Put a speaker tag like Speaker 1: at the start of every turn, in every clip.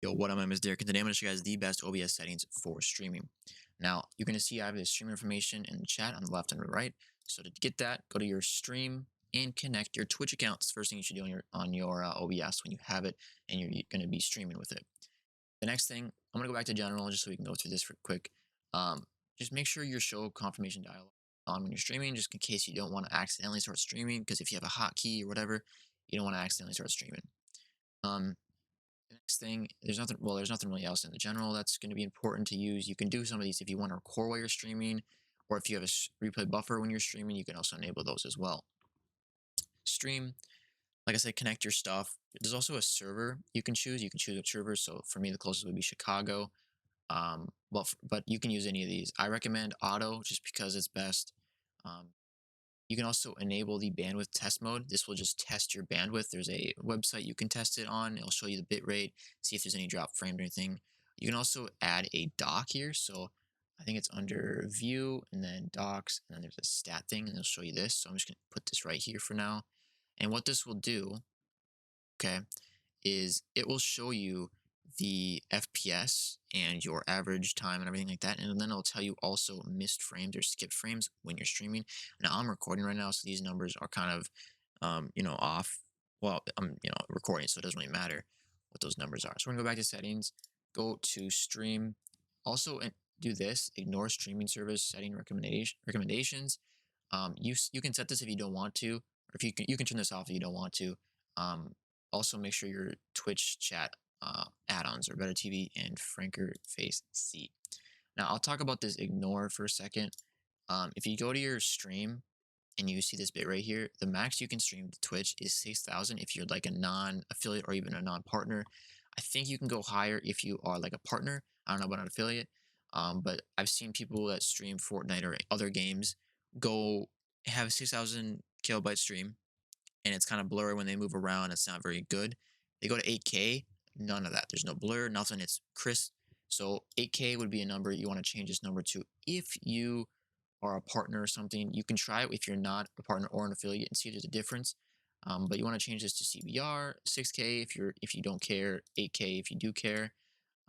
Speaker 1: Yo, what up, my name is Derek, and today I'm going to show you guys the best OBS settings for streaming. Now, you're going to see I have the stream information in the chat on the left and the right. So to get that, go to your stream and connect your Twitch account. It's the first thing you should do on your OBS when you have it and you're going to be streaming with it. The next thing, I'm going to go back to general just so we can go through this real quick. Just make sure your show confirmation dialog on when you're streaming, just in case you don't want to accidentally start streaming, because if you have a hotkey or whatever, you don't want to accidentally start streaming. The next thing, there's nothing really else in the general that's going to be important to use. You can do some of these if you want to record while you're streaming, or if you have a replay buffer when you're streaming, you can also enable those as well. Stream, like I said, connect your stuff. There's also a server you can choose. You can choose a server. So for me, the closest would be Chicago. But you can use any of these. I recommend auto just because it's best. You can also enable the bandwidth test mode. This will just test your bandwidth. There's a website you can test it on. It'll show you the bit rate, see if there's any drop frame or anything. You can also add a dock here. So I think it's under view and then docs, and then there's a stat thing, and it'll show you this. So I'm just going to put this right here for now. And what this will do, okay, is it will show you the FPS and your average time and everything like that. And then it'll tell you also missed frames or skipped frames when you're streaming. Now I'm recording right now, so these numbers are kind of, off. Well, I'm, recording, so it doesn't really matter what those numbers are. So we're gonna go back to settings, go to stream. Also, do this, ignore streaming service setting recommendations. You can set this if you don't want to, or if you can turn this off if you don't want to. Also, make sure your Twitch chat add-ons are Better TV and Franker Face C. Now, I'll talk about this ignore for a second. If you go to your stream and you see this bit right here, the max you can stream to Twitch is 6,000 if you're like a non-affiliate or even a non-partner. I think you can go higher if you are like a partner. I don't know about an affiliate, but I've seen people that stream Fortnite or other games go have a 6,000 kilobyte stream, and it's kind of blurry when they move around. It's not very good. They go to 8K, none of that. There's no blur, nothing. It's crisp. So 8K would be a number you want to change this number to. If you are a partner or something, you can try it if you're not a partner or an affiliate and see if there's a difference. But you want to change this to CBR, 6K if you don't care, 8K if you do care.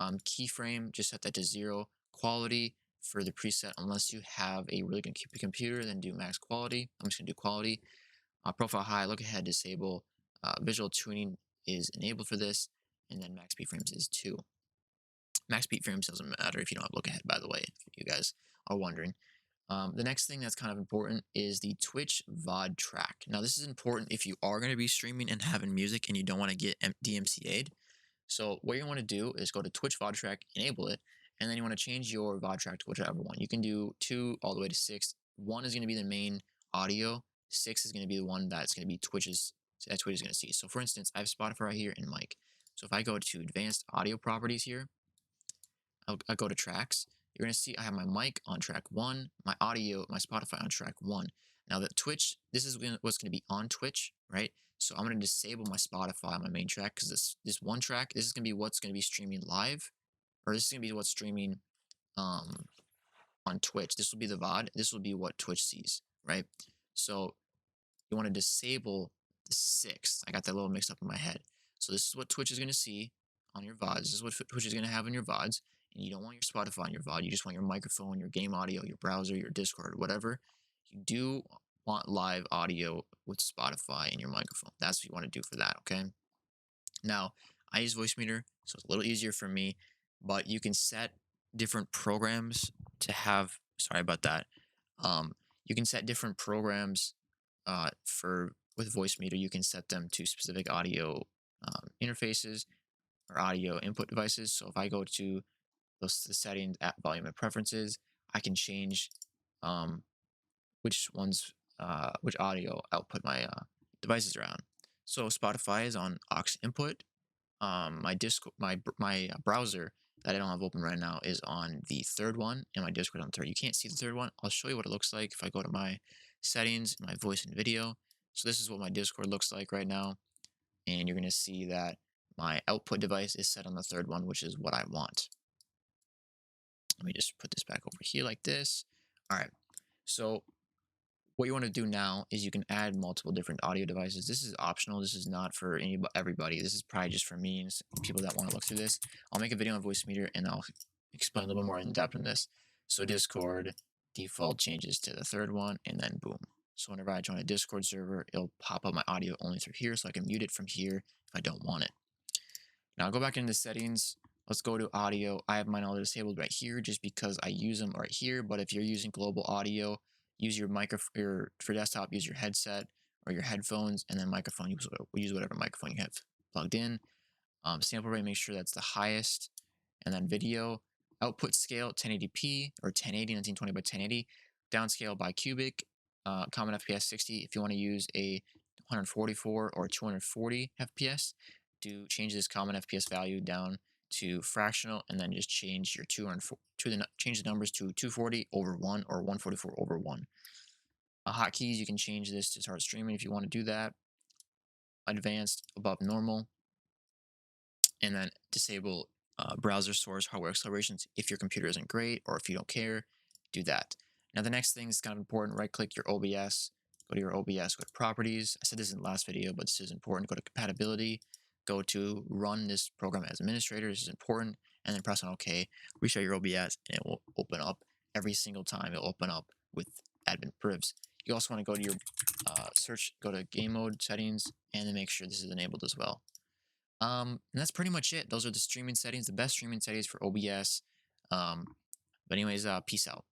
Speaker 1: Keyframe, just set that to 0. Quality for the preset, unless you have a really good computer, then do max quality. I'm just gonna do quality. Profile high, look ahead, disable. Visual tuning is enabled for this, and then max speed frames is 2. Max speed frames doesn't matter if you don't have look ahead, by the way, if you guys are wondering. The next thing that's kind of important is the Twitch Vod Track. Now, this is important if you are going to be streaming and having music and you don't want to get DMCA'd. So what you want to do is go to Twitch Vod Track, enable it, and then you want to change your Vod Track to whichever one. You can do 2 all the way to 6. 1 is going to be the main audio. 6 is going to be the one that's going to be Twitch is going to see. So for instance, I have Spotify right here and mic. So if I go to advanced audio properties here, I'll go to tracks. You're going to see I have my mic on track 1, my audio, my Spotify on track 1. Now the Twitch, this is what's going to be on Twitch, right? So I'm going to disable my Spotify on my main track, because this one track, this is going to be what's going to be streaming live, or this is going to be what's streaming on Twitch. This will be the VOD. This will be what Twitch sees, right? So you want to disable the 6. I got that a little mixed up in my head. So this is what Twitch is going to see on your VODs. This is what Twitch is going to have in your VODs. And you don't want your Spotify on your VOD. You just want your microphone, your game audio, your browser, your Discord, whatever. You do want live audio with Spotify and your microphone. That's what you want to do for that, okay? Now, I use Voicemeeter, so it's a little easier for me, but you can set different programs to have, sorry about that. You can set different programs with Voicemeeter. You can set them to specific audio interfaces or audio input devices. So if I go to the settings at volume and preferences, I can change which audio output my devices are on. So Spotify is on aux input. My browser that I don't have open right now is on the 3rd one, and my Discord on the 3rd. You can't see the 3rd one. I'll show you what it looks like if I go to my settings, my voice and video. So this is what my Discord looks like right now, and you're going to see that my output device is set on the 3rd one, which is what I want. Let me just put this back over here like this. All right. So what you want to do now is you can add multiple different audio devices. This is optional. This is not for everybody. This is probably just for me and people that want to look through this. I'll make a video on voice meter and I'll explain a little bit more in depth on this. So Discord default changes to the third one, and then boom. So whenever I join a Discord server, it'll pop up my audio only through here, so I can mute it from here if I don't want it. Now I'll go back into settings. Let's go to audio. I have mine all disabled right here just because I use them right here. But if you're using global audio, use your microphone. For desktop, use your headset or your headphones, and then microphone. Use whatever microphone you have plugged in. Sample rate, make sure that's the highest, and then video output scale 1080p or 1080, 1920 by 1080. Downscale by cubic. Common FPS 60. If you want to use a 144 or 240 FPS, change this common FPS value down to fractional, and then just change your change the numbers to 240 over 1 or 144 over 1. Hotkeys, you can change this to start streaming if you want to do that. Advanced above normal, and then disable browser source hardware accelerations if your computer isn't great or if you don't care. Do that. Now the next thing is kind of important. Right click your OBS, go to your OBS, go to properties. I said this in the last video, but this is important. Go to compatibility, go to run this program as administrator. This is important, and then press on OK. Restart your OBS, and it will open up every single time. It'll open up with admin privs. You also want to go to your search, go to game mode settings, and then make sure this is enabled as well. And that's pretty much it. Those are the streaming settings, the best streaming settings for OBS. But anyways, peace out.